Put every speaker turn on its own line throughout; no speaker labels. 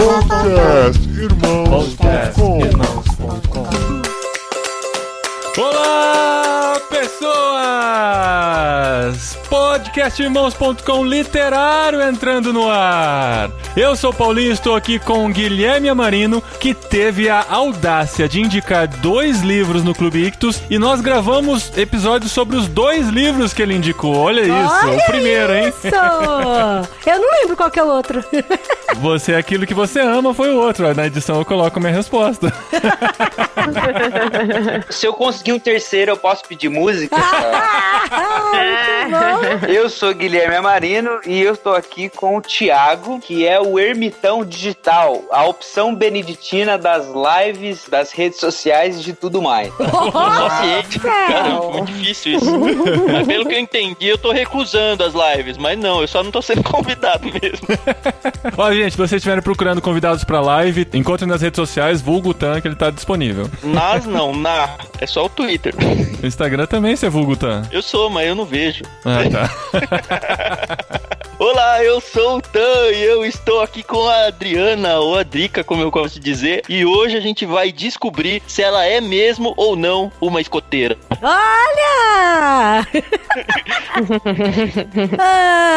Podcastirmãos.com. Olá, pessoas! Podcastirmãos.com literário entrando no ar. Eu sou o Paulinho, estou aqui com o Guilherme Amarino, que teve a audácia de indicar 2 livros no Clube Ictus, e nós gravamos episódios sobre os 2 livros que ele indicou. Olha isso, o primeiro, hein?
Eu não lembro qual que é o outro.
Você, aquilo que você ama, foi o outro. Na edição eu coloco a minha resposta.
Se eu conseguir um terceiro, eu posso pedir música?
Muito bom.
Eu sou Guilherme Amarino e eu estou aqui com o Thiago, que é o ermitão digital, a opção beneditina das lives, das redes sociais e de tudo mais.
Caramba, muito difícil isso. Mas pelo que eu entendi, eu tô recusando as lives, mas não, eu só não tô sendo convidado mesmo.
Ó, gente, se vocês estiverem procurando convidados pra live, encontrem nas redes sociais, vulgo Tan, que ele tá disponível.
É só o Twitter.
No Instagram também você é vulgo Tan.
Eu sou, mas eu não vejo.
Ah, tá.
Olá, eu sou o Tan e eu estou aqui com a Adriana, ou a Drica, como eu gosto de dizer, e hoje a gente vai descobrir se ela é mesmo ou não uma escoteira.
Olha!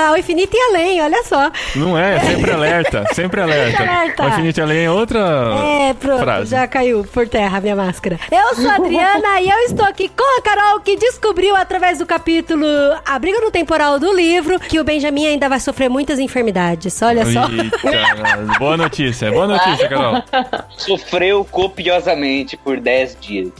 Ao infinito e além, olha só.
Não é sempre alerta, sempre alerta. O infinito e além é outra
pronto,
frase.
Já caiu por terra a minha máscara. Eu sou a Adriana e eu estou aqui com a Carol, que descobriu através do capítulo A Briga no Temporal do livro que o Benjamin ainda vai sofrer muitas enfermidades. Olha só.
Eita, boa notícia, Carol.
Sofreu copiosamente por 10 dias.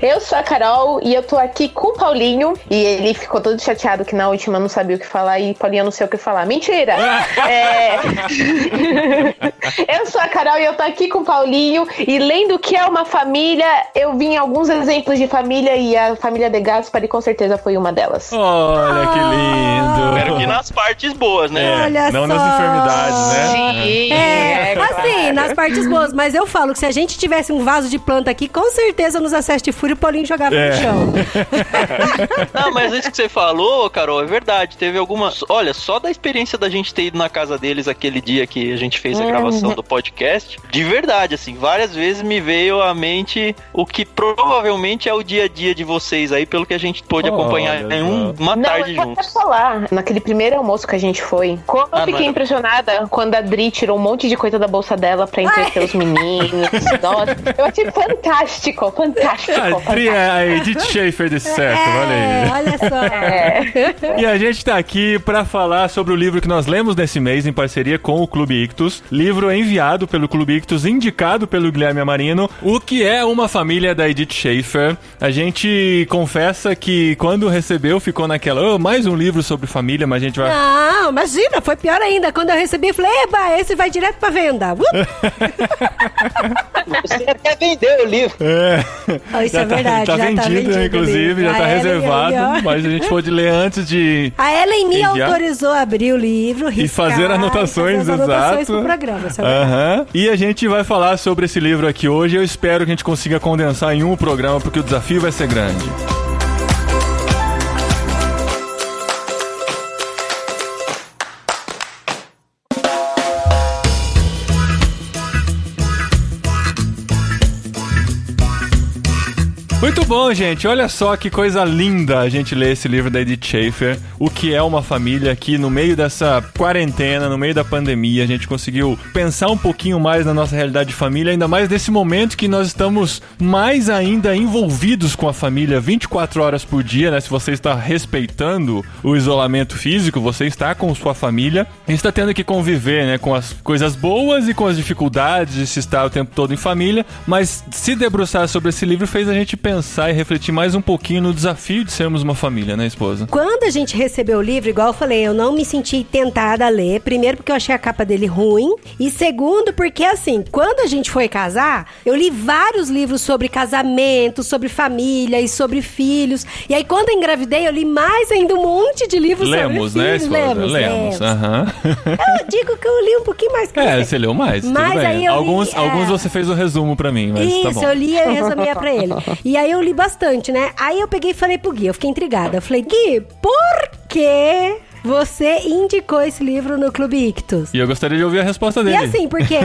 Eu sou a Carol e eu tô aqui com o Paulinho. E ele ficou todo chateado que na última não sabia o que falar e Paulinho não sei o que falar. Mentira! Eu sou a Carol e eu tô aqui com o Paulinho. E lendo o que é uma família, eu vi alguns exemplos de família e a família de Gaspari com certeza foi uma delas.
Olha que lindo.
Espero que nas partes boas, né?
Olha
não
só.
nas enfermidades, né?
Sim.
Assim, nas partes boas. Mas eu falo que se a gente tivesse um vaso de planta aqui, com certeza nos acessos de fúria o Paulinho jogava no chão.
Não, mas isso que você falou, Carol, é verdade. Teve algumas... Olha, só da experiência da gente ter ido na casa deles aquele dia que a gente fez a gravação do podcast, de verdade, assim, várias vezes me veio à mente o que provavelmente é o dia a dia de vocês aí, pelo que a gente pôde acompanhar em uma tarde juntos.
Não, eu quero falar, naquele primeiro almoço que a gente foi, como eu fiquei impressionada quando a Dri tirou um monte de coisa da bolsa dela pra entreter os meninos. Nossa, eu achei fantástico.
A Dri é a Edith Schaefer desse certo, olha aí.
Olha só.
E a gente tá aqui pra falar sobre o livro que nós lemos nesse mês em parceria com o Clube Ictus. Livro enviado pelo Clube Ictus, indicado pelo Guilherme Amarino. O que é uma família da Edith Schaefer. A gente confessa que quando recebeu ficou naquela, mais um livro sobre família, mas a gente vai...
Não, imagina, foi pior ainda. Quando eu recebi, eu falei, eba, esse vai direto pra venda.
Você até vendeu o livro.
Isso é verdade.
Tá vendido, inclusive, já tá reservado, mas a gente pôde ler antes de...
A Ellen me autorizou a abrir o livro, riscar,
e fazer anotações, exato.
Pro programa,
E a gente vai falar sobre esse livro aqui hoje. Eu espero que a gente consiga condensar em um programa, porque o desafio vai ser grande. Muito bom, gente. Olha só que coisa linda a gente ler esse livro da Edith Schaefer. O que é uma família aqui no meio dessa quarentena, no meio da pandemia. A gente conseguiu pensar um pouquinho mais na nossa realidade de família, ainda mais nesse momento que nós estamos mais ainda envolvidos com a família 24 horas por dia, né? Se você está respeitando o isolamento físico, você está com sua família. A gente está tendo que conviver, né, com as coisas boas e com as dificuldades de se estar o tempo todo em família, mas se debruçar sobre esse livro fez a gente pensar e refletir mais um pouquinho no desafio de sermos uma família, né, esposa?
Quando a gente recebeu o livro, igual eu falei, eu não me senti tentada a ler. Primeiro porque eu achei a capa dele ruim. E segundo porque, assim, quando a gente foi casar, eu li vários livros sobre casamento, sobre família e sobre filhos. E aí quando eu engravidei, eu li mais ainda um monte de livros sobre filhos. Lemos. Eu digo que eu li um pouquinho mais que você.
Você leu mais, tudo bem.
Aí
alguns você fez o resumo pra mim, mas
isso,
tá bom.
Eu li e resumia pra ele. E aí eu li bastante, né? Aí eu peguei e falei pro Gui, eu fiquei intrigada. Eu falei, Gui, por que você indicou esse livro no Clube Ictus.
E eu gostaria de ouvir a resposta dele.
E assim, porque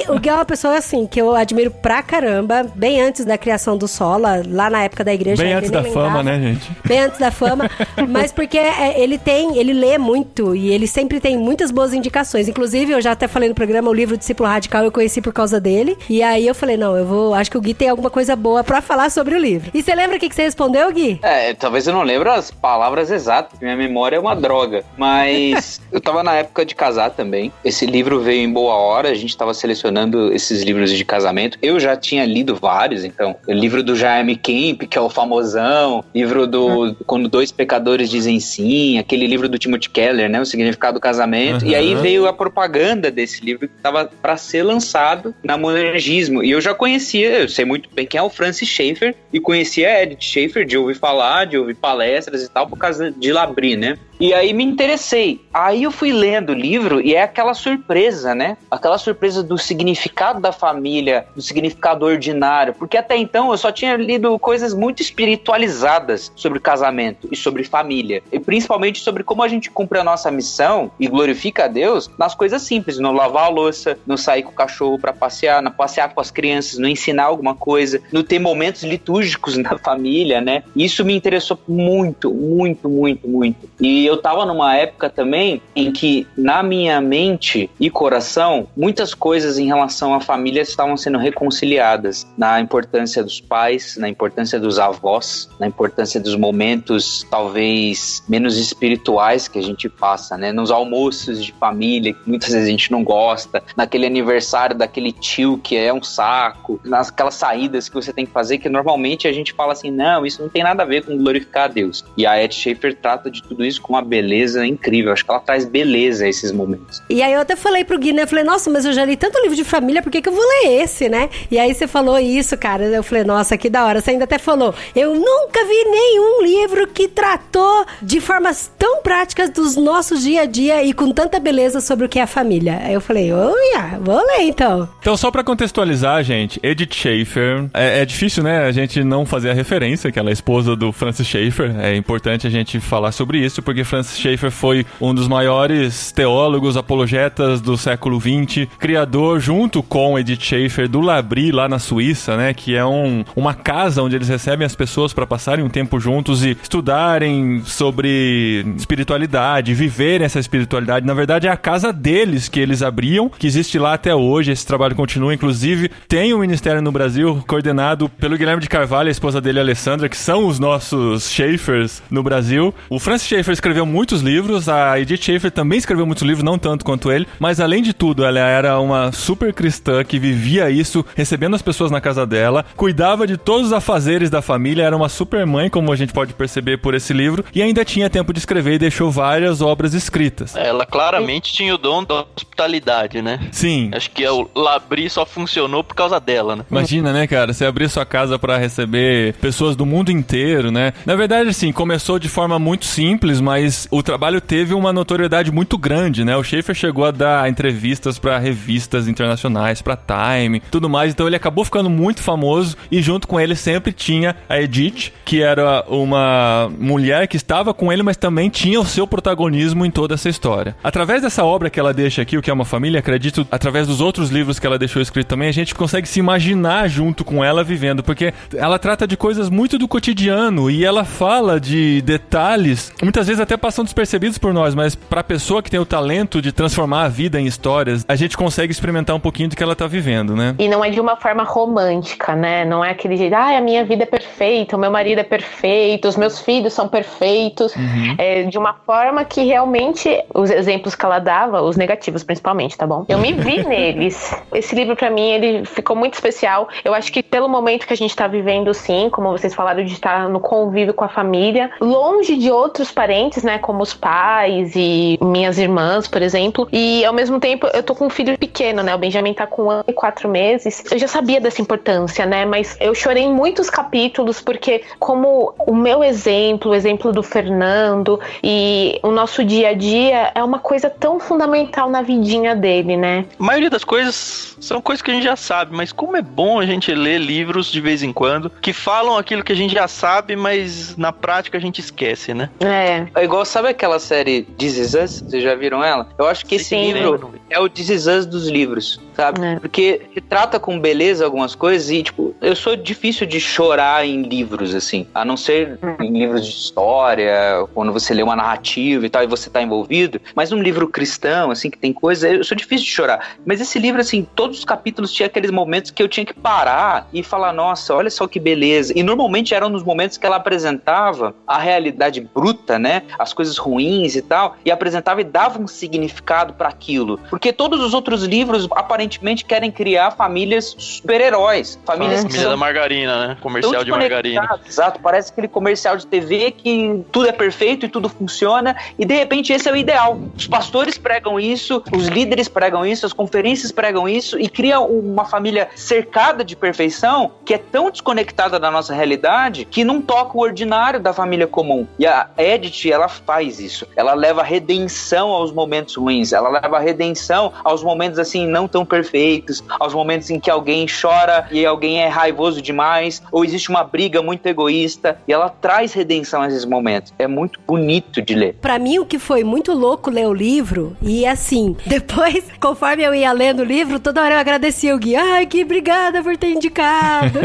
o Gui é uma pessoa assim, que eu admiro pra caramba, bem antes da criação do Sola, lá na época da igreja.
Bem antes da fama, né, gente?
Bem antes da fama, mas porque ele lê muito e ele sempre tem muitas boas indicações. Inclusive, eu já até falei no programa, o livro Discípulo Radical eu conheci por causa dele. E aí eu falei, não, acho que o Gui tem alguma coisa boa pra falar sobre o livro. E você lembra o que você respondeu, Gui?
Talvez eu não lembre as palavras exatas, porque minha memória é uma droga. Mas eu tava na época de casar também. Esse livro veio em boa hora, a gente tava selecionando esses livros de casamento. Eu já tinha lido vários, então. O livro do Jaime Kemp, que é o famosão. Livro do Quando Dois Pecadores Dizem Sim. Aquele livro do Timothy Keller, né? O Significado do Casamento. E aí veio a propaganda desse livro que tava pra ser lançado na Monergismo. E eu já conhecia, eu sei muito bem quem é o Francis Schaeffer. E conhecia a Edith Schaeffer de ouvir falar, de ouvir palestras e tal, por causa de Labrie, né? E aí me interessei. Aí eu fui lendo o livro e é aquela surpresa, né? Aquela surpresa do significado da família, do significado ordinário. Porque até então eu só tinha lido coisas muito espiritualizadas sobre casamento e sobre família. E principalmente sobre como a gente cumpre a nossa missão e glorifica a Deus nas coisas simples. No lavar a louça, no sair com o cachorro pra passear, no passear com as crianças, no ensinar alguma coisa, no ter momentos litúrgicos na família, né? Isso me interessou muito, muito, muito, muito. E eu tava numa época também em que na minha mente e coração muitas coisas em relação à família estavam sendo reconciliadas, na importância dos pais, na importância dos avós, na importância dos momentos talvez menos espirituais que a gente passa, né? Nos almoços de família que muitas vezes a gente não gosta, naquele aniversário daquele tio que é um saco, naquelas saídas que você tem que fazer que normalmente a gente fala assim, não, isso não tem nada a ver com glorificar a Deus. E a Edith Schaeffer trata de tudo isso com uma beleza incrível. Acho que ela traz beleza a esses momentos.
E aí eu até falei pro Gui, né? Eu falei, nossa, mas eu já li tanto livro de família, por que eu vou ler esse, né? E aí você falou isso, cara. Eu falei, nossa, que da hora. Você ainda até falou, eu nunca vi nenhum livro que tratou de formas tão práticas dos nossos dia a dia e com tanta beleza sobre o que é a família. Aí eu falei, olha, vou ler então.
Então, só pra contextualizar, gente, Edith Schaeffer, é difícil, né, a gente não fazer a referência, que ela é esposa do Francis Schaeffer. É importante a gente falar sobre isso, porque Francis Schaeffer foi um dos maiores teólogos, apologetas do século XX, criador, junto com Edith Schaeffer, do Labrie, lá na Suíça, né, que é uma casa onde eles recebem as pessoas para passarem um tempo juntos e estudarem sobre espiritualidade, viverem essa espiritualidade. Na verdade, é a casa deles que eles abriam, que existe lá até hoje. Esse trabalho continua, inclusive tem um ministério no Brasil coordenado pelo Guilherme de Carvalho e a esposa dele, Alessandra, que são os nossos Schaeffers no Brasil. O Francis Schaeffer escreveu muitos livros, a Edith Schaeffer também escreveu muitos livros, não tanto quanto ele, mas além de tudo, ela era uma super cristã que vivia isso, recebendo as pessoas na casa dela, cuidava de todos os afazeres da família, era uma super mãe, como a gente pode perceber por esse livro, e ainda tinha tempo de escrever e deixou várias obras escritas.
Ela claramente tinha o dom da hospitalidade, né?
Sim.
Acho que o Labrie só funcionou por causa dela, né?
Imagina, né, cara? Você abrir sua casa pra receber pessoas do mundo inteiro, né? Na verdade, assim, começou de forma muito simples, mas o trabalho teve uma notoriedade muito grande, né? O Schaeffer chegou a dar entrevistas pra revistas internacionais, pra Time, tudo mais, então ele acabou ficando muito famoso e junto com ele sempre tinha a Edith, que era uma mulher que estava com ele, mas também tinha o seu protagonismo em toda essa história. Através dessa obra que ela deixa aqui, O que é uma Família, acredito, através dos outros livros que ela deixou escrito também, a gente consegue se imaginar junto com ela vivendo, porque ela trata de coisas muito do cotidiano e ela fala de detalhes, muitas vezes até passam despercebidos por nós, mas pra pessoa que tem o talento de transformar a vida em histórias, a gente consegue experimentar um pouquinho do que ela tá vivendo, né?
E não é de uma forma romântica, né? Não é aquele jeito, a minha vida é perfeita, o meu marido é perfeito, os meus filhos são perfeitos. É de uma forma que realmente, os exemplos que ela dava, os negativos principalmente, tá bom? Eu me vi neles. Esse livro pra mim, ele ficou muito especial. Eu acho que pelo momento que a gente tá vivendo, sim, como vocês falaram, de estar no convívio com a família, longe de outros parentes, né, como os pais e minhas irmãs, por exemplo, e ao mesmo tempo eu tô com um filho pequeno, né, o Benjamin tá com 1 ano e 4 meses, eu já sabia dessa importância, né, mas eu chorei em muitos capítulos, porque como o meu exemplo, o exemplo do Fernando e o nosso dia a dia é uma coisa tão fundamental na vidinha dele, né.
A maioria das coisas são coisas que a gente já sabe, mas como é bom a gente ler livros de vez em quando que falam aquilo que a gente já sabe, mas na prática a gente esquece, né?
É igual, sabe aquela série This Is Us? Vocês já viram ela? Eu acho que esse livro é o This Is Us dos livros, sabe? Porque retrata com beleza algumas coisas e, tipo, eu sou difícil de chorar em livros, assim, a não ser em livros de história, quando você lê uma narrativa e tal, e você tá envolvido, mas num livro cristão, assim, que tem coisa, eu sou difícil de chorar. Mas esse livro, assim, todos os capítulos tinha aqueles momentos que eu tinha que parar e falar, nossa, olha só que beleza. E normalmente eram nos momentos que ela apresentava a realidade bruta, né? As coisas ruins e tal, e apresentava e dava um significado para aquilo. Porque todos os outros livros, aparentemente, querem criar famílias super-heróis. Famílias que
Família da margarina, né? Comercial de margarina.
Exato, parece aquele comercial de TV que tudo é perfeito e tudo funciona, e de repente esse é o ideal. Os pastores pregam isso, os líderes pregam isso, as conferências pregam isso, e cria uma família cercada de perfeição que é tão desconectada da nossa realidade que não toca o ordinário da família comum. E a Edith, ela faz isso. Ela leva redenção aos momentos ruins, ela leva redenção aos momentos assim não tão perfeitos, aos momentos em que alguém chora e alguém é raivoso demais, ou existe uma briga muito egoísta, e ela traz redenção a esses momentos. É muito bonito de ler.
Pra mim, o que foi muito louco ler o livro, e assim, depois, conforme eu ia lendo o livro, toda hora eu agradecia o Gui. Ai, que obrigada por ter indicado.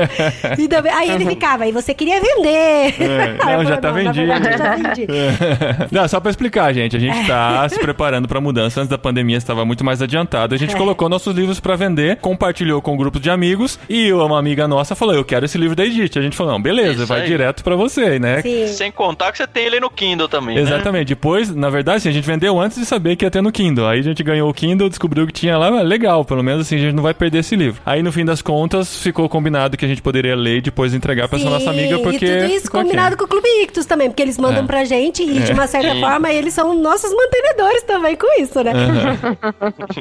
E também, aí ele ficava, aí você queria vender.
Não, já tá vendido.
Na verdade, eu já vendi.
Não, só pra explicar, gente, a gente tá se preparando pra mudança. Antes da pandemia estava muito mais adiantado. A gente colocou nossos livros pra vender, compartilhou com um grupo de amigos, e uma amiga nossa falou, eu quero esse livro da Edith. A gente falou, não, beleza,
Isso
vai
aí.
direto pra você, né?
Sim.
Sem contar que você tem ele no Kindle também,
Exatamente. Depois, na verdade, assim, a gente vendeu antes de saber que ia ter no Kindle. Aí a gente ganhou o Kindle, descobriu que tinha lá, legal, pelo menos assim, a gente não vai perder esse livro. Aí, no fim das contas, ficou combinado que a gente poderia ler e depois entregar pra essa nossa amiga, porque...
E tudo isso combinado com o Clube Ictus também, porque eles mandam pra gente e, de uma certa forma, eles são nossos mantenedores também com isso, né?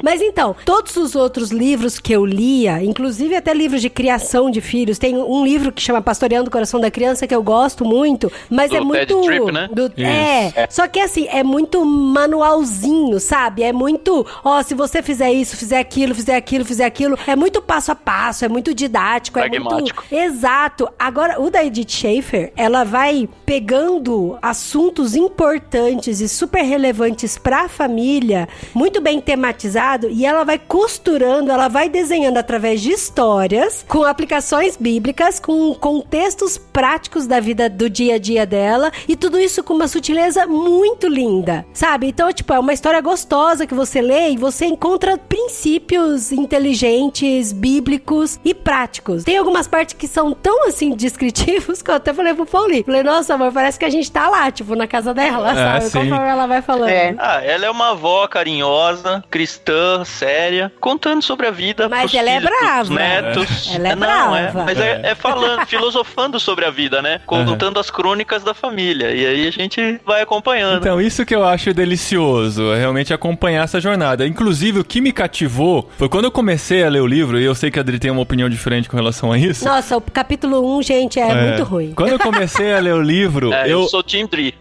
Mas então, todos os outros livros que eu lia, inclusive até livros de criação de filhos, tem um livro que chama Pastoreando o Coração da Criança, que eu gosto muito, mas
Do
é muito...
Ted Tripp, né?
Só que assim, é muito manualzinho, sabe? É muito, se você fizer isso, fizer aquilo, é muito passo a passo, é muito didático, é muito...
Pragmático.
Exato. Agora, o da Edith Schaefer, ela vai pegando assuntos importantes e super relevantes pra família, muito bem tematizado, e ela vai costurando, ela vai desenhando através de histórias, com aplicações bíblicas, com contextos práticos da vida do dia a dia dela, e tudo isso com uma sutileza muito linda, sabe? Então, tipo, é uma história gostosa que você lê e você encontra princípios inteligentes, bíblicos e práticos. Tem algumas partes que são tão, assim, descritivos que eu até falei pro Paulinho. Falei, nossa, amor, parece que a gente tá lá, tipo, na casa dela, sabe?
Sim.
Conforme ela vai falando.
Ela é uma avó carinhosa, cristã, séria, contando sobre a vida
Mas
pros
ela é
filhos, pros
brava.
netos.
Ela é
Não,
brava.
mas é falando, filosofando sobre a vida, né? Contando as crônicas da família. E aí a gente vai acompanhando.
Então, isso que eu acho delicioso, é realmente acompanhar essa jornada. Inclusive, o que me cativou foi quando eu comecei a ler o livro, e eu sei que a Adri tem uma opinião diferente com relação a isso.
Nossa, o capítulo 1, gente, é muito ruim.
Quando eu comecei a ler o livro,
eu sou Team Dri.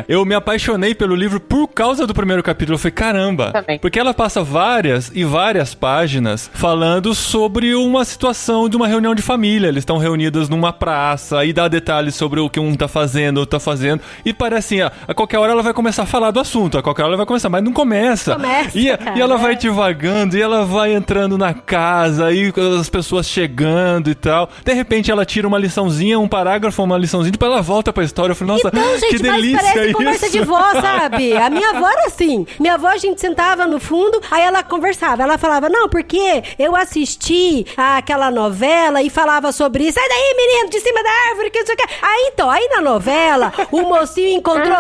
eu me apaixonei pelo livro por causa do primeiro capítulo. Eu falei, caramba,
Também.
porque ela passa várias e várias páginas falando sobre uma situação de uma reunião de família. Eles estão reunidos numa praça e dá detalhes sobre o que um tá fazendo, outro tá fazendo. E parece assim, a qualquer hora ela vai começar a falar do assunto, a qualquer hora ela vai começar, mas não começa. E ela vai devagando, e ela vai entrando na casa, e as pessoas chegando e tal. De repente ela tira uma liçãozinha, um parágrafo, uma liçãozinha, depois ela volta pra história. Eu falei, nossa,
Então, gente,
que delícia
mas parece
isso.
conversa de vó, sabe? A minha avó era assim. Minha avó, a gente sentava no fundo, aí ela conversava. Ela falava, não, porque eu assisti aquela novela e falava sobre isso. Sai daí, menino, de cima da árvore, que não sei o que. Aí na novela, o mocinho encontrou,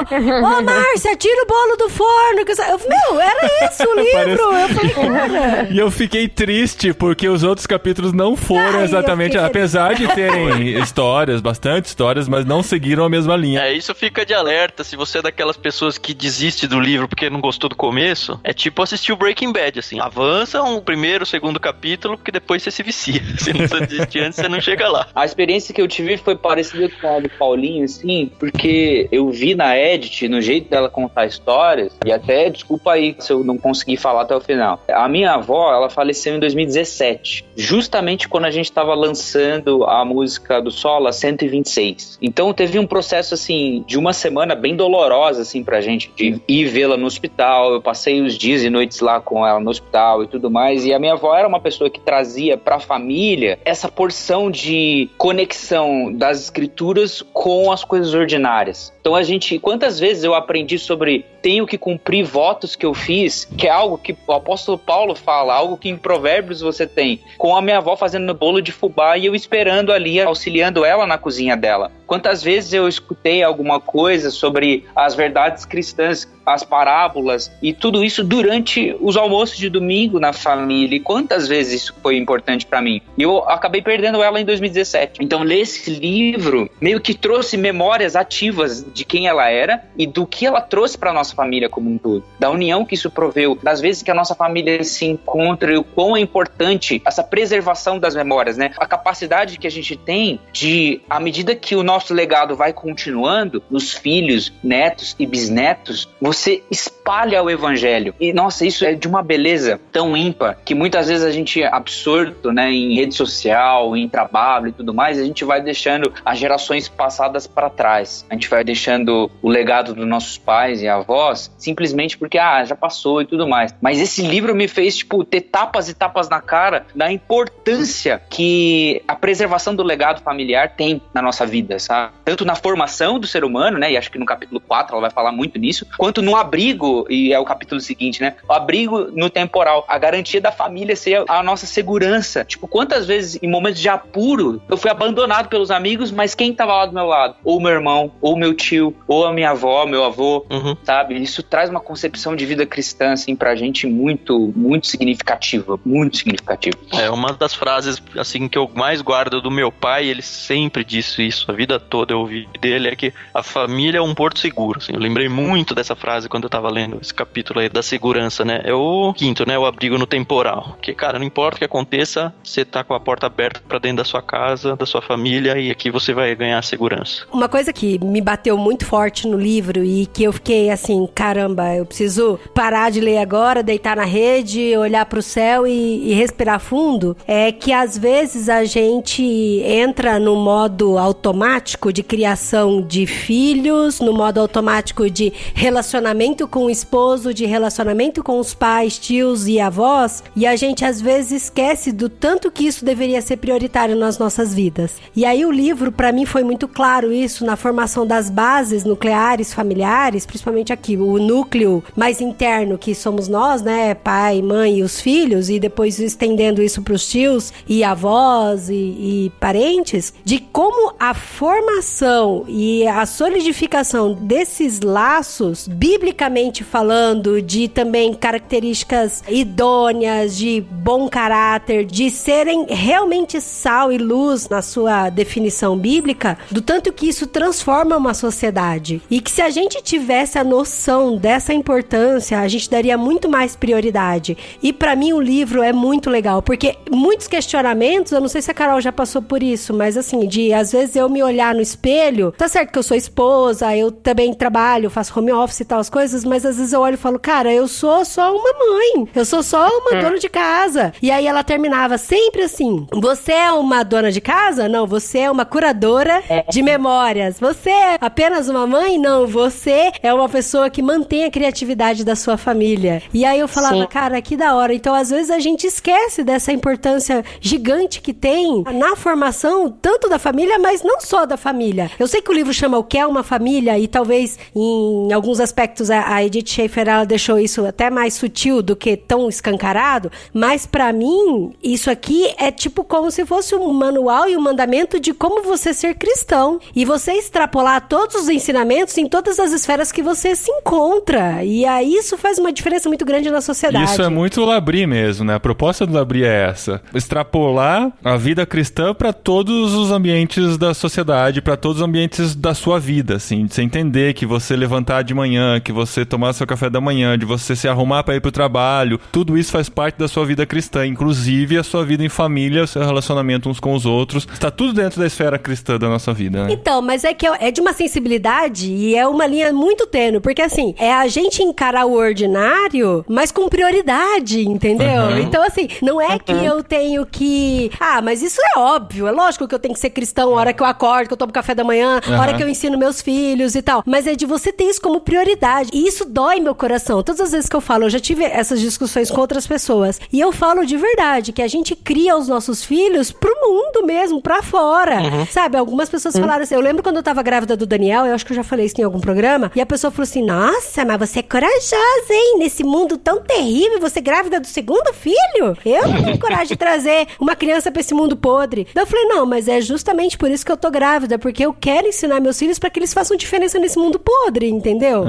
Márcia, tira o bolo do forno. Que eu falei, era isso o livro. Eu falei, cara.
E eu fiquei triste, porque os outros capítulos não foram exatamente, apesar de terem histórias, bastante histórias, mas não seguiram a mesma linha.
Isso fica de alerta. Se você é daquelas pessoas que desiste do livro porque não gostou do começo, é tipo assistir o Breaking Bad, assim. Avança um primeiro, segundo capítulo, porque depois você se vicia. Se não você desistir antes, você não chega lá.
A experiência que eu tive foi parecida com a do Paulinho, assim, porque eu vi na Edith, no jeito dela contar histórias, e até, desculpa aí se eu não consegui falar até o final. A minha avó, ela faleceu em 2017, justamente quando a gente estava lançando a música do Sola 126. Então teve um processo, assim, de uma semana bem bem dolorosa, assim, pra gente, de ir vê-la no hospital. Eu passei os dias e noites lá com ela no hospital e tudo mais, e a minha avó era uma pessoa que trazia pra família essa porção de conexão das escrituras com as coisas ordinárias. Então quantas vezes eu aprendi sobre tenho que cumprir votos que eu fiz, que é algo que o apóstolo Paulo fala, algo que em Provérbios você tem, com a minha avó fazendo bolo de fubá e eu esperando ali, auxiliando ela na cozinha dela. Quantas vezes eu escutei alguma coisa sobre as verdades cristãs, as parábolas e tudo isso durante os almoços de domingo na família, e quantas vezes isso foi importante pra mim. E eu acabei perdendo ela em 2017. Então ler esse livro meio que trouxe memórias ativas de quem ela era e do que ela trouxe pra nossa família como um todo, da união que isso proveu, das vezes que a nossa família se encontra e o quão é importante essa preservação das memórias, né? A capacidade que a gente tem de, à medida que o nosso legado vai continuando, nos filhos, netos e bisnetos, você espalha o evangelho. E, nossa, isso é de uma beleza tão ímpar, que muitas vezes a gente é absorto, né, em rede social, em trabalho e tudo mais, a gente vai deixando as gerações passadas para trás. A gente vai deixando o legado dos nossos pais e avós, simplesmente porque, já passou e tudo mais. Mas esse livro me fez, ter tapas e tapas na cara da importância que a preservação do legado familiar tem na nossa vida, sabe? Tanto na formação do ser humano, né, e acho que no capítulo 4 ela vai falar muito nisso, quanto no abrigo, e é o capítulo seguinte, né, o abrigo no temporal, a garantia da família ser a nossa segurança. Quantas vezes em momentos de apuro eu fui abandonado pelos amigos, mas quem estava lá do meu lado? Ou meu irmão, ou meu tio, ou a minha avó, meu avô, sabe? Isso traz uma concepção de vida cristã, assim, pra gente muito, muito significativa, muito significativa.
É uma das frases, assim, que eu mais guardo do meu pai, ele sempre disse isso a vida toda, eu ouvi dele, é que a família é um porto seguro, assim. Eu lembrei muito dessa frase quando eu tava lendo esse capítulo aí da segurança, né? É o quinto, né? O abrigo no temporal. Porque, cara, não importa o que aconteça, você tá com a porta aberta pra dentro da sua casa, da sua família, e aqui você vai ganhar segurança.
Uma coisa que me bateu muito forte no livro e que eu fiquei assim, caramba, eu preciso parar de ler agora, deitar na rede, olhar pro céu e respirar fundo, é que às vezes a gente entra no modo automático de criação de filhos, no modo automático de relacionamento com o esposo, de relacionamento com os pais, tios e avós, e a gente às vezes esquece do tanto que isso deveria ser prioritário nas nossas vidas. E aí o livro, pra mim, foi muito claro isso na formação das bases nucleares familiares, principalmente aqui, o núcleo mais interno que somos nós, né, pai, mãe e os filhos, e depois estendendo isso pros tios e avós e parentes, de como a formação e a solidificação desses laços, biblicamente falando, de também características idôneas, de bom caráter, de serem realmente sal e luz na sua definição bíblica, do tanto que isso transforma uma sociedade. E que se a gente tivesse a noção dessa importância, a gente daria muito mais prioridade. E pra mim o livro é muito legal, porque muitos questionamentos, eu não sei se a Carol já passou por isso, mas assim, de às vezes eu me olhar no espelho, tá certo que eu sou esposa, eu também trabalho, faço home office e tal, as coisas, mas às vezes eu olho e falo, cara, eu sou só uma mãe, eu sou só uma dona de casa. E aí ela terminava sempre assim, você é uma dona de casa? Não, você é uma curadora de memórias. Você é apenas uma mãe? Não, você é uma pessoa que mantém a criatividade da sua família. E aí eu falava, cara, que da hora. Então às vezes a gente esquece dessa importância gigante que tem na formação tanto da família, mas não só da família. Eu sei que o livro chama O que é uma família e talvez em alguns aspectos a Edith Schaefer ela deixou isso até mais sutil do que tão escancarado, mas pra mim isso aqui é tipo como se fosse um manual e um mandamento de como você ser cristão e você extrapolar todos os ensinamentos em todas as esferas que você se encontra, e aí isso faz uma diferença muito grande na sociedade.
Isso é muito Labrie mesmo, né? A proposta do Labrie é essa, extrapolar a vida cristã para todos os ambientes da sociedade, para todos os ambientes da sua vida, assim, de você entender que você levantar de manhã, que você tomar seu café da manhã, de você se arrumar para ir pro trabalho, tudo isso faz parte da sua vida cristã, inclusive a sua vida em família, o seu relacionamento uns com os outros, está tudo dentro da esfera cristã da nossa vida, né?
Então, mas é que é de uma sensibilidade e é uma linha muito tênue, porque porque assim, é a gente encarar o ordinário, mas com prioridade, entendeu? Então assim, não é que eu tenho que... mas isso é óbvio, é lógico que eu tenho que ser cristão a hora que eu acordo, que eu tomo café da manhã, a hora que eu ensino meus filhos e tal, mas é de você ter isso como prioridade, e isso dói meu coração. Todas as vezes que eu falo, eu já tive essas discussões com outras pessoas, e eu falo de verdade, que a gente cria os nossos filhos pro mundo mesmo, pra fora, sabe? Algumas pessoas falaram assim, eu lembro quando eu tava grávida do Daniel, eu acho que eu já falei isso em algum programa, e a pessoa falou assim, nossa, mas você é corajosa, hein? Nesse mundo tão terrível, você é grávida do segundo filho? Eu não tenho coragem de trazer uma criança pra esse mundo podre. Daí eu falei, não, mas é justamente por isso que eu tô grávida, porque eu quero ensinar meus filhos pra que eles façam diferença nesse mundo podre, entendeu?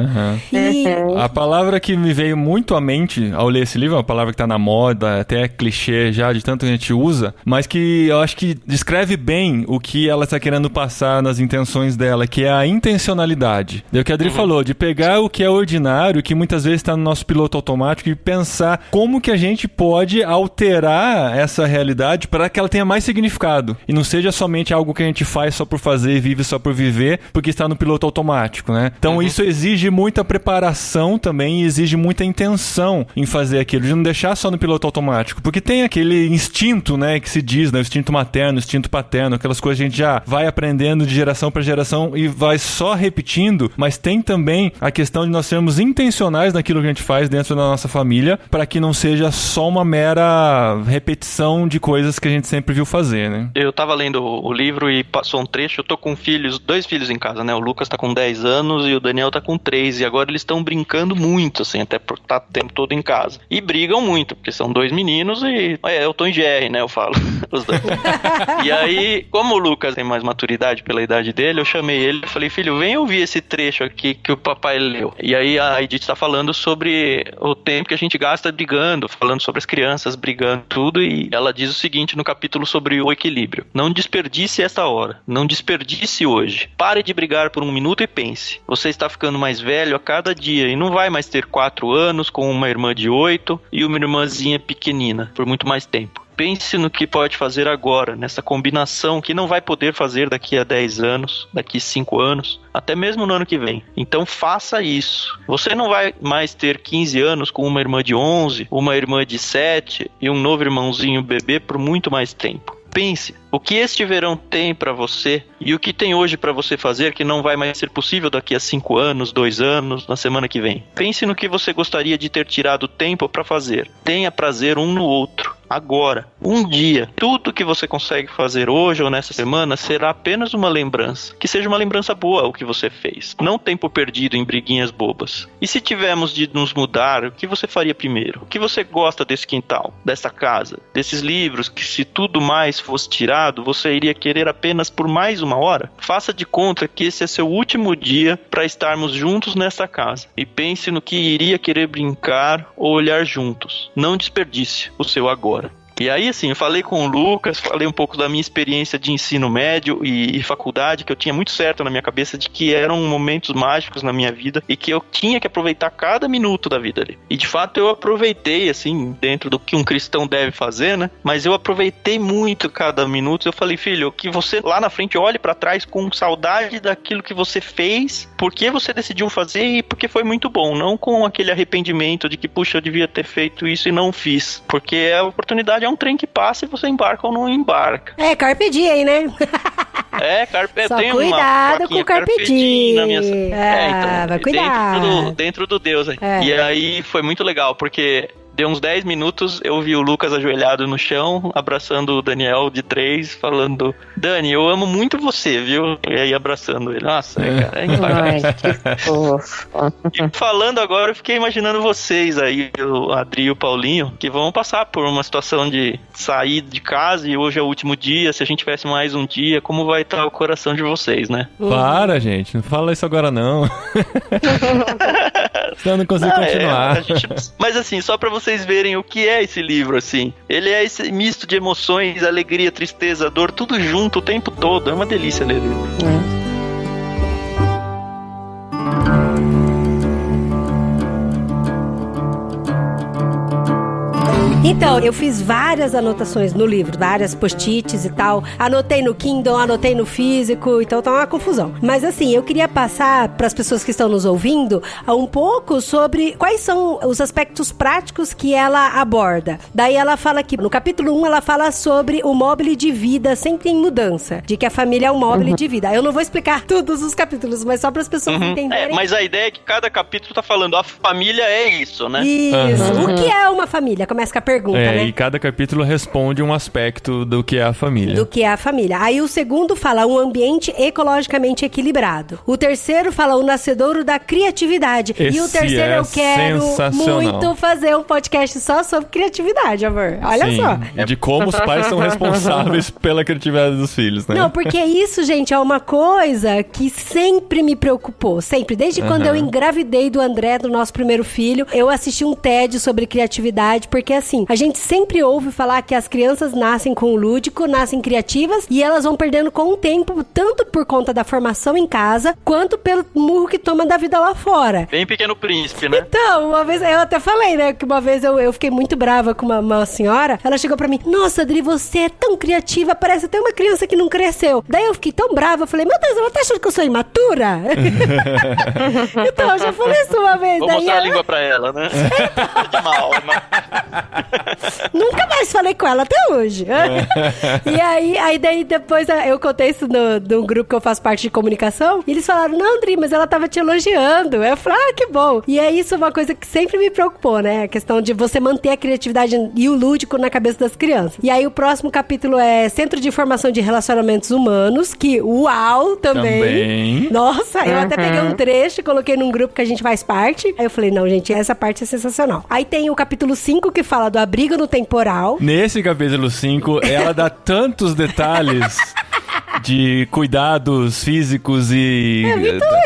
E...
A palavra que me veio muito à mente ao ler esse livro, é uma palavra que tá na moda, até clichê já, de tanto que a gente usa, mas que eu acho que descreve bem o que ela tá querendo passar nas intenções dela, que é a intencionalidade. É o que a Adri falou, de pegar o que é ordinário, que muitas vezes tá no nosso piloto automático, e pensar como que a gente pode alterar essa realidade para que ela tenha mais significado. E não seja somente algo que a gente faz só por fazer e vive só por viver, porque está no piloto automático, né? Então isso exige muita preparação também e exige muita intenção em fazer aquilo, de não deixar só no piloto automático. Porque tem aquele instinto, né, que se diz, né, o instinto materno, o instinto paterno, aquelas coisas que a gente já vai aprendendo de geração para geração e vai só repetindo, mas tem também a questão de nós sermos intencionais naquilo que a gente faz dentro da nossa família, para que não seja só uma mera repetição de coisas que a gente sempre viu fazer, né?
Eu tava lendo o livro e passou um trecho, eu tô com dois filhos em casa, né? O Lucas tá com 10 anos e o Daniel tá com 3, e agora eles estão brincando muito, assim, até por estar o tempo todo em casa. E brigam muito, porque são dois meninos e... eu tô em GR, né? Eu falo, os dois. E aí, como o Lucas tem mais maturidade pela idade dele, eu chamei ele e falei, filho, vem ouvir esse trecho aqui que o papai leu. E aí a Edith tá falando sobre o tempo que a gente gasta brigando, falando sobre as crianças brigando, tudo, e ela diz o seguinte no capítulo sobre o equilíbrio. Não desperdice esta hora, não desperdice hoje. Pare de brigar por 1 minuto e pense. Você está ficando mais velho a cada dia e não vai mais ter 4 anos com uma irmã de 8 e uma irmãzinha pequenina por muito mais tempo. Pense no que pode fazer agora, nessa combinação que não vai poder fazer daqui a 10 anos, daqui a 5 anos, até mesmo no ano que vem. Então faça isso. Você não vai mais ter 15 anos com uma irmã de 11, uma irmã de 7 e um novo irmãozinho bebê por muito mais tempo. Pense, o que este verão tem para você e o que tem hoje para você fazer que não vai mais ser possível daqui a 5 anos, 2 anos, na semana que vem. Pense no que você gostaria de ter tirado tempo para fazer. Tenha prazer um no outro. Agora, um dia, tudo que você consegue fazer hoje ou nessa semana será apenas uma lembrança. Que seja uma lembrança boa o que você fez. Não tempo perdido em briguinhas bobas. E se tivermos de nos mudar, o que você faria primeiro? O que você gosta desse quintal, dessa casa, desses livros que se tudo mais fosse tirado, você iria querer apenas por mais 1 hora? Faça de conta que esse é seu último dia para estarmos juntos nessa casa. E pense no que iria querer brincar ou olhar juntos. Não desperdice o seu agora. E aí, assim, eu falei com o Lucas, falei um pouco da minha experiência de ensino médio e faculdade, que eu tinha muito certo na minha cabeça de que eram momentos mágicos na minha vida e que eu tinha que aproveitar cada minuto da vida ali. E de fato eu aproveitei, assim, dentro do que um cristão deve fazer, né? Mas eu aproveitei muito cada minuto. Eu falei, filho, que você lá na frente olhe pra trás com saudade daquilo que você fez, porque você decidiu fazer e porque foi muito bom, não com aquele arrependimento de que, puxa, eu devia ter feito isso e não fiz. Porque a oportunidade é um trem que passa e você embarca ou não embarca.
Carpe diem, né?
Só
tem
cuidado
com
o carpe diem.
Na minha...
então, vai cuidar.
Dentro do Deus. E aí foi muito legal, porque deu uns 10 minutos, eu vi o Lucas ajoelhado no chão, abraçando o Daniel de 3, falando, Dani, eu amo muito você, viu? E aí abraçando ele. Nossa, cara, é impagável. E falando agora, eu fiquei imaginando vocês aí, o Adri e o Paulinho, que vão passar por uma situação de sair de casa e hoje é o último dia, se a gente tivesse mais um dia, como vai estar o coração de vocês, né?
Para, gente, não fala isso agora não. Senão eu não consigo continuar.
Mas assim, só pra vocês verem o que é esse livro, assim. Ele é esse misto de emoções, alegria, tristeza, dor, tudo junto o tempo todo. É uma delícia ler ele.
Então, eu fiz várias anotações no livro, várias post-its e tal. Anotei no Kindle, anotei no físico, então tá uma confusão. Mas assim, eu queria passar para as pessoas que estão nos ouvindo um pouco sobre quais são os aspectos práticos que ela aborda. Daí ela fala que no capítulo 1 ela fala sobre o mobile de vida sempre em mudança, de que a família é um mobile de vida. Eu não vou explicar todos os capítulos, mas só para as pessoas entenderem.
Mas a ideia é que cada capítulo tá falando a família é isso, né?
Isso. O que é uma família? Começa com a pergunta, né?
E cada capítulo responde um aspecto do que é a família.
Do que é a família. Aí o segundo fala um ambiente ecologicamente equilibrado. O terceiro fala o nascedouro da criatividade.
Esse
e o terceiro eu quero muito fazer um podcast só sobre criatividade, amor. Olha só.
De como os pais são responsáveis pela criatividade dos filhos, né?
Não, porque isso, gente, é uma coisa que sempre me preocupou. Sempre. Desde quando eu engravidei do André, do nosso primeiro filho, eu assisti um TED sobre criatividade, porque assim, a gente sempre ouve falar que as crianças nascem com o lúdico, nascem criativas, e elas vão perdendo com o tempo, tanto por conta da formação em casa, quanto pelo murro que toma da vida lá fora.
Bem Pequeno Príncipe, né?
Então, uma vez, eu até falei, né, que uma vez eu fiquei muito brava com uma senhora, ela chegou pra mim, nossa, Adri, você é tão criativa, parece até uma criança que não cresceu. Daí eu fiquei tão brava, eu falei, meu Deus, ela tá achando que eu sou imatura? Então, eu já falei isso uma vez.
Vou
daí
mostrar a língua pra ela, né? De mal,
Nunca mais falei com ela até hoje. E aí daí depois eu contei isso no grupo que eu faço parte de comunicação, e eles falaram, não, Andri, mas ela tava te elogiando. Eu falei, que bom. E é isso uma coisa que sempre me preocupou, né? A questão de você manter a criatividade e o lúdico na cabeça das crianças. E aí o próximo capítulo é Centro de Informação de Relacionamentos Humanos, que uau, também. Nossa, eu até peguei um trecho e coloquei num grupo que a gente faz parte. Aí eu falei, não, gente, essa parte é sensacional. Aí tem o capítulo 5 que fala do abrigo no temporal.
Nesse capítulo 5, ela dá tantos detalhes de cuidados físicos e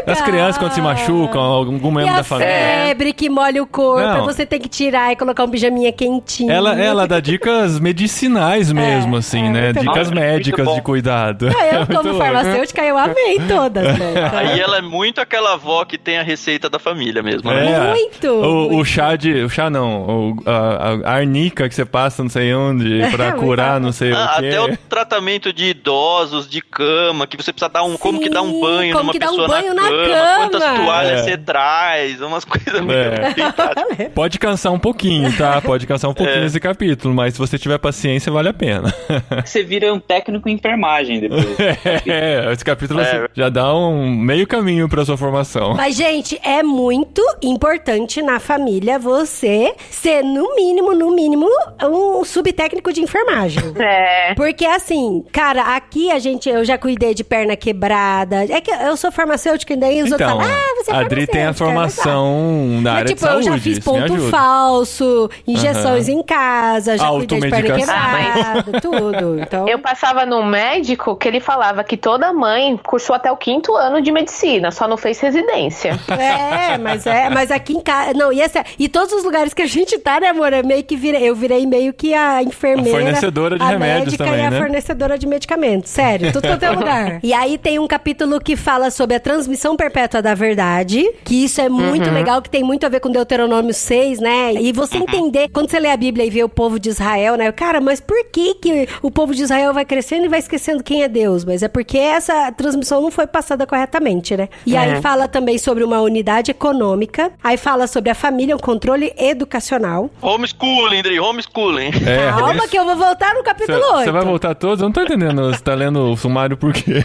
das crianças quando se machucam, algum membro da família.
Febre que molha o corpo, você tem que tirar e colocar um pijaminha quentinho.
Ela dá dicas medicinais mesmo, assim, né? Dicas médicas de cuidado.
Eu, como farmacêutica, eu amei todas, né?
Aí ela é muito aquela avó que tem a receita da família mesmo, né?
Muito!
O chá não, a arnica que você passa não sei onde pra curar não sei o quê.
Até o tratamento de idosos, de cama, que você precisa dar como que dá um banho numa pessoa na cama, quantas toalhas você traz, umas coisas muito...
Pode cansar um pouquinho, tá? Pode cansar um pouquinho esse capítulo, mas se você tiver paciência, vale a pena.
Você vira um técnico em enfermagem depois.
Esse capítulo já dá um meio caminho pra sua formação.
Mas, gente, é muito importante na família você ser, no mínimo, um subtécnico de enfermagem. Porque, assim, cara, aqui eu já cuidei de perna quebrada. É que eu sou farmacêutica e daí os outros falam, você é
a Adri tem a formação na área de saúde.
Eu já fiz ponto falso, injeções em casa, já cuidei de perna quebrada, tudo. Então...
Eu passava num médico que ele falava que toda mãe cursou até o 5º ano de medicina, só não fez residência.
Mas aqui em casa... Não, e todos os lugares que a gente tá, né, amor? Eu virei meio que a enfermeira,
a fornecedora de remédios também,
e a fornecedora de medicamentos. Sério, tudo quanto é lugar. E aí tem um capítulo que fala sobre a transmissão perpétua da verdade, que isso é muito legal, que tem muito a ver com Deuteronômio 6, né? E você entender, quando você lê a Bíblia e vê o povo de Israel, né? Cara, mas por que o povo de Israel vai crescendo e vai esquecendo quem é Deus? Mas é porque essa transmissão não foi passada corretamente, né? E aí fala também sobre uma unidade econômica, aí fala sobre a família, o controle educacional.
Homeschooling, Dri, homeschooling.
Calma que eu vou voltar no capítulo 8.
Você vai voltar todos? Eu não tô entendendo, você tá lendo o sumário por quê?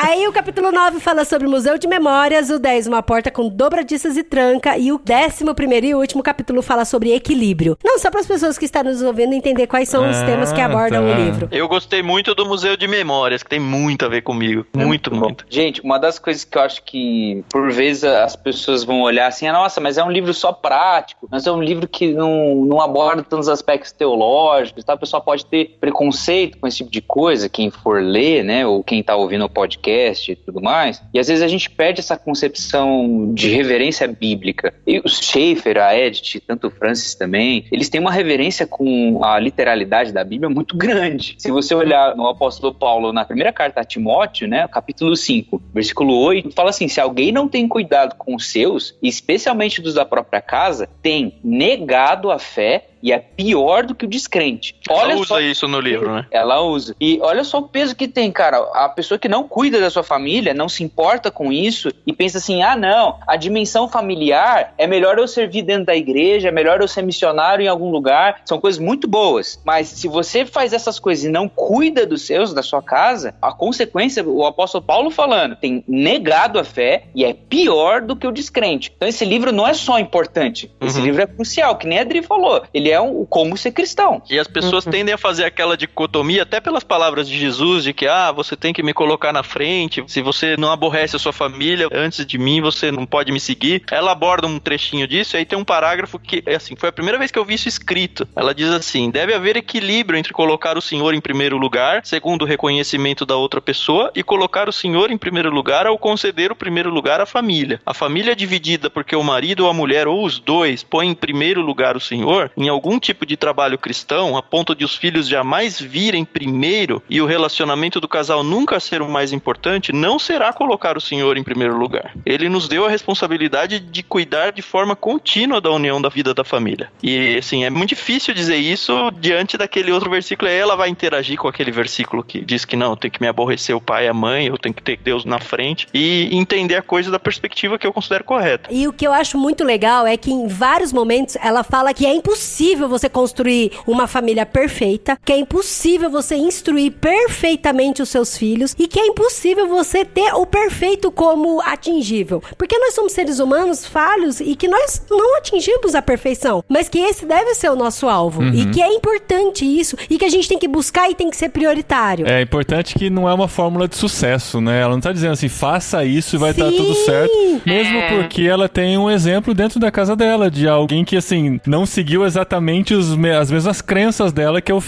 Aí o capítulo 9 fala sobre o Museu de Memórias, o 10, uma porta com dobradiças e tranca, e o 11º e último capítulo fala sobre equilíbrio. Não, só para as pessoas que estão nos ouvindo entender quais são os temas que abordam o livro.
Eu gostei muito do Museu de Memórias, que tem muito a ver comigo. Muito.
Gente, uma das coisas que eu acho que, por vezes, as pessoas vão olhar assim, nossa, mas é um livro só prático, mas é um livro que não aborda tantos aspectos teológicos, tá? O pessoal pode ter preconceito com esse tipo de coisa, quem for ler, né, ou quem tá ouvindo o podcast e tudo mais, e às vezes a gente perde essa concepção de reverência bíblica. E o Schaeffer, a Edith, tanto o Francis também, eles têm uma reverência com a literalidade da Bíblia muito grande. Se você olhar no apóstolo Paulo, na primeira carta a Timóteo, né, capítulo 5, versículo 8, fala assim, se alguém não tem cuidado com os seus, especialmente dos da própria casa, tem negado a fé e é pior do que o descrente.
Ela usa isso no livro, né?
Ela usa. E olha só o peso que tem, cara. A pessoa que não cuida da sua família, não se importa com isso e pensa assim, não, a dimensão familiar é melhor eu servir dentro da igreja, é melhor eu ser missionário em algum lugar. São coisas muito boas. Mas se você faz essas coisas e não cuida dos seus, da sua casa, a consequência, o apóstolo Paulo falando, tem negado a fé e é pior do que o descrente. Então esse livro não é só importante, esse livro é crucial, que nem a Adri falou. Ele é o como ser cristão.
E as pessoas tendem a fazer aquela dicotomia, até pelas palavras de Jesus, de que, você tem que me colocar na frente, se você não aborrece a sua família, antes de mim você não pode me seguir. Ela aborda um trechinho disso, e aí tem um parágrafo que, assim, foi a primeira vez que eu vi isso escrito. Ela diz assim, deve haver equilíbrio entre colocar o Senhor em primeiro lugar, segundo o reconhecimento da outra pessoa, e colocar o Senhor em primeiro lugar ao conceder o primeiro lugar à família. A família é dividida porque o marido ou a mulher, ou os dois, põe em primeiro lugar o Senhor, em algum tipo de trabalho cristão, a ponto de os filhos jamais virem primeiro e o relacionamento do casal nunca ser o mais importante, não será colocar o Senhor em primeiro lugar. Ele nos deu a responsabilidade de cuidar de forma contínua da união da vida da família. E, assim, é muito difícil dizer isso diante daquele outro versículo. Aí ela vai interagir com aquele versículo que diz que não, tem que me aborrecer o pai e a mãe, eu tenho que ter Deus na frente e entender a coisa da perspectiva que eu considero correta.
E o que eu acho muito legal é que em vários momentos ela fala que é impossível você construir uma família perfeita, que é impossível você instruir perfeitamente os seus filhos e que é impossível você ter o perfeito como atingível. Porque nós somos seres humanos falhos e que nós não atingimos a perfeição, mas que esse deve ser o nosso alvo e que é importante isso e que a gente tem que buscar e tem que ser prioritário.
É importante que não é uma fórmula de sucesso, né? Ela não tá dizendo assim, faça isso e vai estar tudo certo. Mesmo porque ela tem um exemplo dentro da casa dela, de alguém que, assim, não seguiu exatamente as mesmas crenças dela, que é o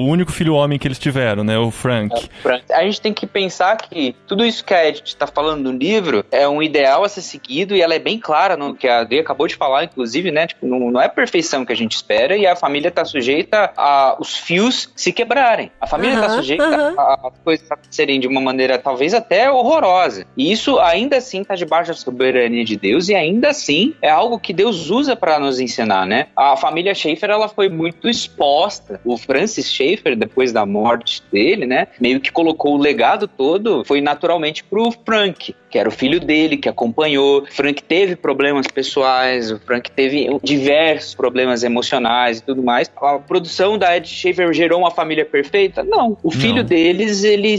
único filho homem que eles tiveram, né? O Frank.
A gente tem que pensar que tudo isso que a Edith tá falando no livro é um ideal a ser seguido e ela é bem clara no que a Adri acabou de falar, inclusive, né? Tipo, não é a perfeição que a gente espera e a família tá sujeita a os fios se quebrarem. A família tá sujeita a coisas serem de uma maneira talvez até horrorosa. E isso ainda assim tá debaixo da soberania de Deus e ainda assim é algo que Deus usa para nos ensinar, né? A família Schaeffer, ela foi muito exposta. O Francis Schaeffer, depois da morte dele, né? Meio que colocou o legado todo, foi naturalmente pro Frank, que era o filho dele, que acompanhou. O Frank teve problemas pessoais, o Frank teve diversos problemas emocionais e tudo mais. A produção da Edith Schaeffer gerou uma família perfeita? Não. O filho deles, ele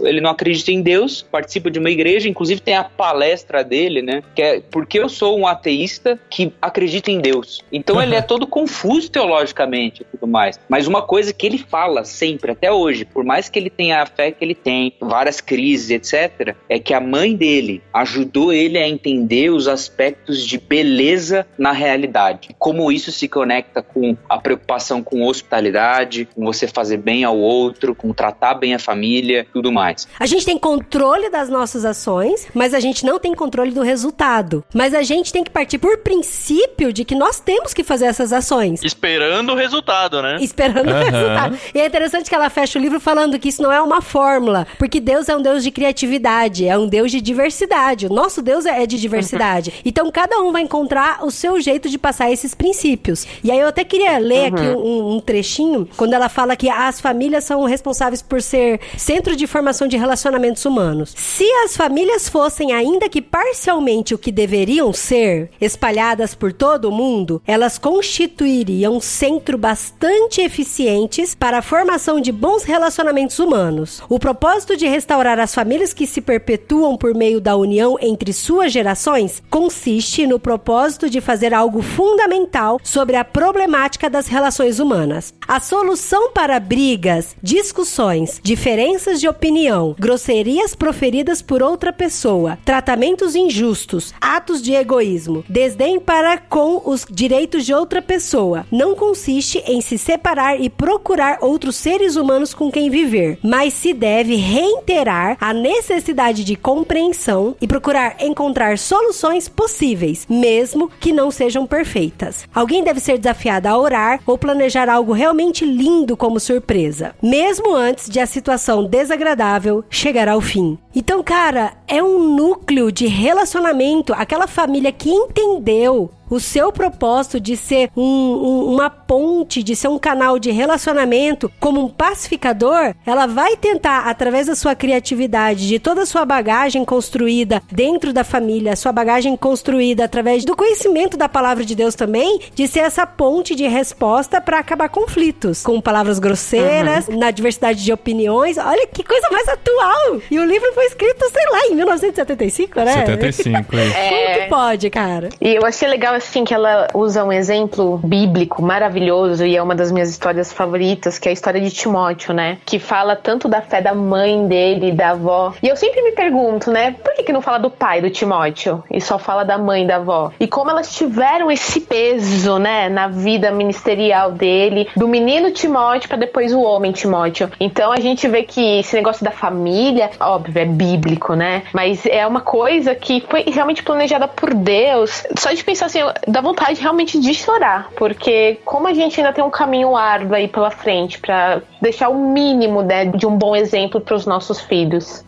ele não acredita em Deus, participa de uma igreja, inclusive tem a palestra dele, né? Que é porque eu sou um ateísta que acredita em Deus. Então ele é todo confuso teologicamente e tudo mais. Mas uma coisa que ele fala sempre, até hoje, por mais que ele tenha a fé que ele tem, várias crises, etc., é que a mãe dele ajudou ele a entender os aspectos de beleza na realidade. Como isso se conecta com a preocupação com hospitalidade, com você fazer bem ao outro, com tratar bem a família, tudo mais.
A gente tem controle das nossas ações, mas a gente não tem controle do resultado. Mas a gente tem que partir por princípio de que nós temos que fazer essas ações.
Esperando o resultado, né?
Esperando o resultado. E é interessante que ela fecha o livro falando que isso não é uma fórmula, porque Deus é um Deus de criatividade, é um Deus de diversidade. O nosso Deus é de diversidade. Então, cada um vai encontrar o seu jeito de passar esses princípios. E aí, eu até queria ler aqui um trechinho, quando ela fala que as famílias são responsáveis por ser centro de formação de relacionamentos humanos. Se as famílias fossem, ainda que parcialmente, o que deveriam ser, espalhadas por todo o mundo, elas constituiriam um centro bastante eficientes para a formação de bons relacionamentos humanos. O propósito de restaurar as famílias que se perpetuam por meio da união entre suas gerações consiste no propósito de fazer algo fundamental sobre a problemática das relações humanas. A solução para brigas, discussões, diferenças de opinião, grosserias proferidas por outra pessoa, tratamentos injustos, atos de egoísmo, desdém para com os direitos de outra pessoa, não consiste em se separar e procurar outros seres humanos com quem viver, mas se deve reiterar a necessidade de compreensão e procurar encontrar soluções possíveis, mesmo que não sejam perfeitas. Alguém deve ser desafiado a orar ou planejar algo realmente lindo como surpresa, mesmo antes de a situação desagradável chegar ao fim. Então, cara, é um núcleo de relacionamento. Aquela família que entendeu o seu propósito de ser uma ponte, de ser um canal de relacionamento como um pacificador, ela vai tentar, através da sua criatividade, de toda a sua bagagem construída dentro da família, sua bagagem construída através do conhecimento da palavra de Deus também, de ser essa ponte de resposta para acabar conflitos, com palavras grosseiras, na diversidade de opiniões. Olha que coisa mais atual! E o livro foi escrito, sei lá, em 1975, né?
75, isso.
Como que pode, cara?
E eu achei legal, assim, que ela usa um exemplo bíblico maravilhoso, e é uma das minhas histórias favoritas, que é a história de Timóteo, né? Que fala tanto da fé da mãe dele, da avó. E eu sempre me pergunto, né? Por que não fala do pai do Timóteo? E só fala da mãe, da avó? E como elas tiveram esse peso, né? Na vida ministerial dele, do menino Timóteo para depois o homem Timóteo. Então a gente vê que esse negócio da família, óbvio, é bíblico, né? Mas é uma coisa que foi realmente planejada por Deus. Só de pensar assim, dá vontade realmente de chorar, porque como a gente ainda tem um caminho árduo aí pela frente pra deixar o mínimo, né, de um bom exemplo pros nossos filhos.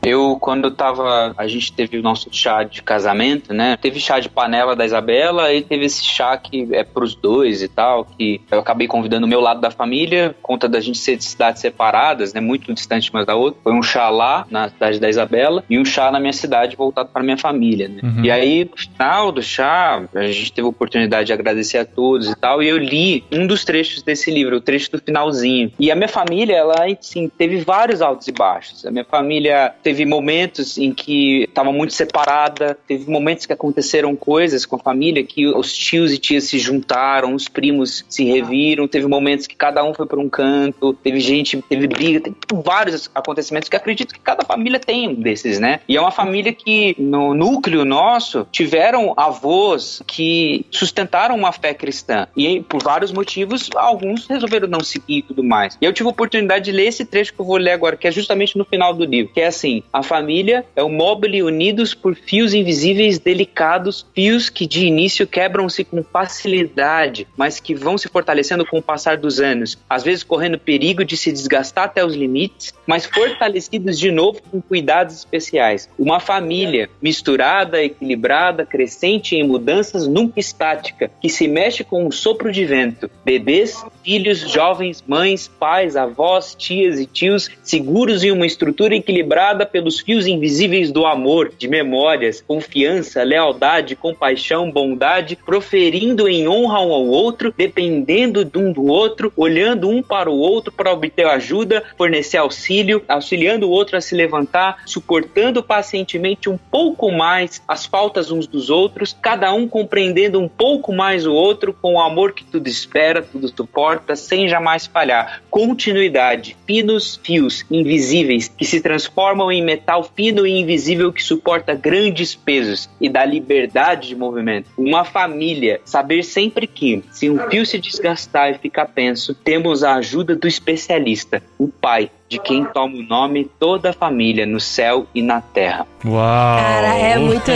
A gente teve o nosso chá de casamento, né? Teve chá de panela da Isabela e teve esse chá que é pros dois e tal, que eu acabei convidando o meu lado da família, conta da gente ser de cidades separadas, né? Muito distante uma da outra. Foi um chá lá na cidade da Isabela e um chá na minha cidade voltado para minha família, né? E aí, no final do chá, a gente teve a oportunidade de agradecer a todos e tal, e eu li um dos trechos desse livro, o trecho do finalzinho. E a minha família, ela, assim, teve vários altos e baixos. A minha família teve momentos em que estava muito separada, teve momentos que aconteceram coisas com a família, que os tios e tias se juntaram, os primos se reviram, teve momentos que cada um foi para um canto, teve briga, teve vários acontecimentos que acredito que cada família tem um desses, né? E é uma família que, no núcleo nosso, tiveram avós que sustentaram uma fé cristã. E por vários motivos, alguns resolveram não seguir e tudo mais. E eu tive a oportunidade de ler esse trecho que eu vou ler agora, que é justamente no final do livro, que é assim: a família é o mobile unidos por fios invisíveis delicados, fios que de início quebram-se com facilidade, mas que vão se fortalecendo com o passar dos anos, às vezes correndo perigo de se desgastar até os limites, mas fortalecidos de novo com cuidados especiais. Uma família misturada, equilibrada, crescente em mudanças, nunca estática, que se mexe com um sopro de vento. Bebês, filhos, jovens, mães, pais, avós, tias e tios, seguros em uma estrutura equilibrada pelos fios invisíveis do amor, de memórias, confiança, lealdade, compaixão, bondade, proferindo em honra um ao outro, dependendo de um do outro, olhando um para o outro para obter ajuda, fornecer auxílio, auxiliando o outro a se levantar, suportando pacientemente um pouco mais as faltas uns dos outros, cada um compreendendo um pouco mais o outro, com o amor que tudo espera, tudo suporta, sem jamais falhar. Continuidade, finos fios invisíveis que se transformam em metal fino e invisível que suporta grandes pesos e dá liberdade de movimento. Uma família, saber sempre que, se um fio se desgastar e ficar tenso, temos a ajuda do especialista, o Pai, de quem toma o nome toda a família no céu e na terra.
Uau!
Cara, é muito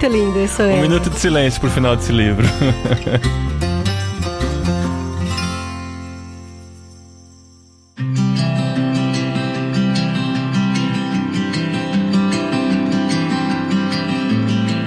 lindo isso aí.
Um minuto de silêncio pro final desse livro.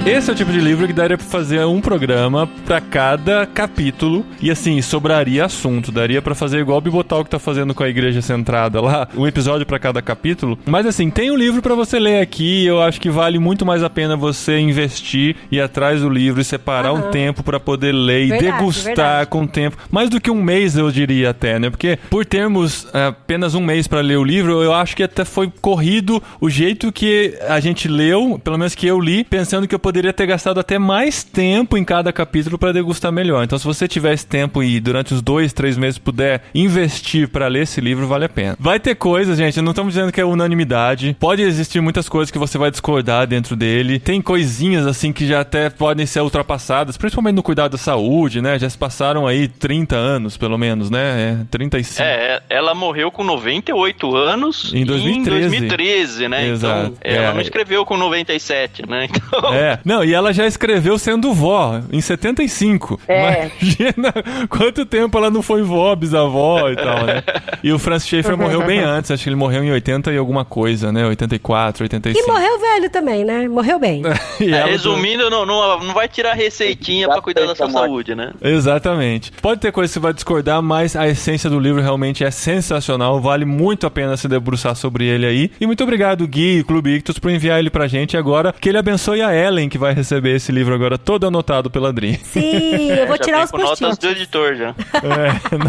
Esse é o tipo de livro que daria pra fazer um programa pra cada capítulo e, assim, sobraria assunto. Daria pra fazer igual o Bibotalk tá fazendo com a Igreja Centrada lá, um episódio pra cada capítulo. Mas, assim, tem um livro pra você ler aqui. Eu acho que vale muito mais a pena você investir, ir atrás do livro e separar um tempo pra poder ler e degustar com o tempo. Mais do que um mês, eu diria até, né? Porque por termos apenas um mês pra ler o livro, eu acho que até foi corrido o jeito que a gente leu, pelo menos que eu li, pensando que eu poderia ter gastado até mais tempo em cada capítulo para degustar melhor. Então, se você tiver esse tempo e durante os 2-3 meses puder investir para ler esse livro, vale a pena. Vai ter coisas, gente, não estamos dizendo que é unanimidade. Pode existir muitas coisas que você vai discordar dentro dele. Tem coisinhas, assim, que já até podem ser ultrapassadas, principalmente no cuidado da saúde, né? Já se passaram aí 30 anos, pelo menos, né? 35.
Ela morreu com 98 anos
em 2013,
né?
Exato.
Então, ela não escreveu com 97, né? Então...
Não, e ela já escreveu sendo vó, em 75. Imagina quanto tempo ela não foi vó, bisavó e tal, né? E o Francis Schaeffer morreu bem antes, acho que ele morreu em 80 e alguma coisa, né? 84, 85.
E morreu velho também, né? Morreu bem.
Resumindo, não vai tirar receitinha pra cuidar da sua saúde, né?
Exatamente. Pode ter coisa que você vai discordar, mas a essência do livro realmente é sensacional, vale muito a pena se debruçar sobre ele aí. E muito obrigado, Gui e Clube Ictus, por enviar ele pra gente agora. Que ele abençoe a Ellen, que vai receber esse livro agora todo anotado pela Adri.
Sim, eu vou tirar os post-its.
Notas do editor já.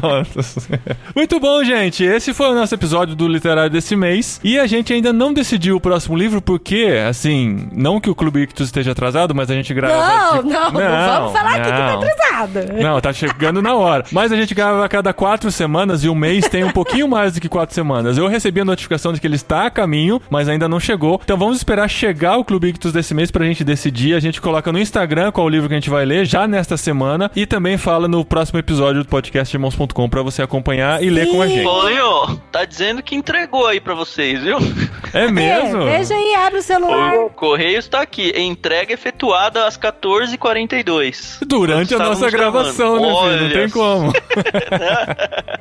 Nossa. Muito bom, gente. Esse foi o nosso episódio do Literário desse mês. E a gente ainda não decidiu o próximo livro, porque, assim, não que o Clube Ictus esteja atrasado, mas a gente grava...
Não vamos falar aqui que tá atrasado.
Não, tá chegando na hora. Mas a gente grava a cada 4 semanas e o mês tem um pouquinho mais do que 4 semanas. Eu recebi a notificação de que ele está a caminho, mas ainda não chegou. Então vamos esperar chegar o Clube Ictus desse mês pra gente decidir. A gente coloca no Instagram qual o livro que a gente vai ler já nesta semana e também fala no próximo episódio do podcast irmãos.com pra você acompanhar e ler com a gente.
Tonho, tá dizendo que entregou aí pra vocês, viu?
É mesmo?
Veja aí, abre o celular.
O Correio está aqui. Entrega efetuada às 14h42.
Durante a nossa gravação, né, filho? Não tem como.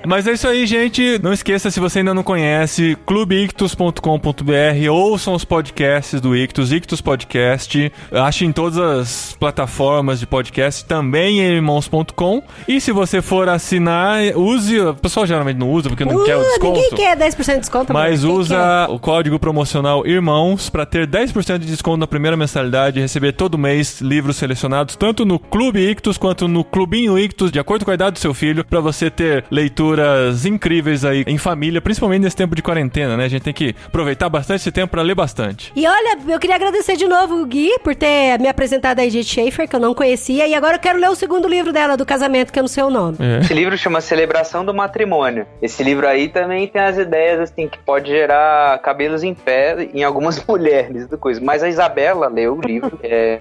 Mas é isso aí, gente. Não esqueça, se você ainda não conhece, clubeictus.com.br, ouçam os podcasts do Ictus, Ictus Podcast. Ache em todas as plataformas de podcast, também em irmãos.com. E se você for assinar, use... O pessoal geralmente não usa porque não quer o desconto.
Ninguém quer 10% de desconto.
Mas usa o código promocional IRMÃOS para ter 10% de desconto na primeira mensalidade e receber todo mês livros selecionados, tanto no Clube Ictus quanto no Clubinho Ictus, de acordo com a idade do seu filho, para você ter leituras incríveis aí em família, principalmente nesse tempo de quarentena, né? A gente tem que aproveitar bastante esse tempo para ler bastante.
E olha, eu queria agradecer de novo o Gui por ter me apresentado a Edith Schaeffer, que eu não conhecia, e agora eu quero ler o segundo livro dela, do casamento, que eu não sei o nome.
Esse livro chama Celebração do Matrimônio. Esse livro aí também tem as ideias, assim, que pode gerar cabelos em pé em algumas mulheres, do coisa. Mas a Isabela leu o livro,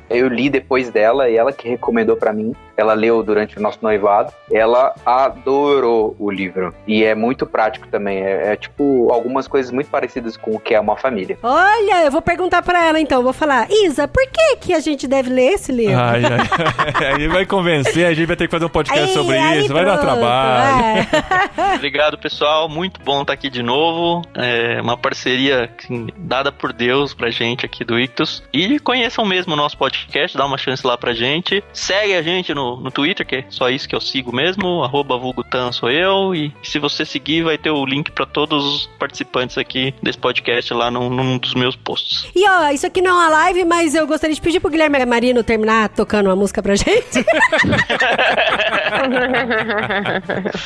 eu li depois dela, e ela que recomendou pra mim. Ela leu durante o nosso noivado. Ela adorou o livro. E é muito prático também. É tipo algumas coisas muito parecidas com o que é uma família.
Olha, eu vou perguntar pra ela então. Vou falar, Isa, por que a gente deve ler esse livro?
Aí vai convencer, a gente vai ter que fazer um podcast sobre isso. Vai dar trabalho.
Obrigado, pessoal. Muito bom estar aqui de novo. É uma parceria assim, dada por Deus pra gente aqui do Ictus. E conheçam mesmo o nosso podcast. Dá uma chance lá pra gente. Segue a gente no Twitter, que é só isso que eu sigo mesmo, @vulgutan sou eu, e se você seguir vai ter o link pra todos os participantes aqui desse podcast lá num dos meus posts.
E ó, isso aqui não é uma live, mas eu gostaria de pedir pro Guilherme Marino terminar tocando uma música pra gente.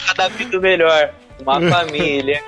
Cada vida melhor, uma família.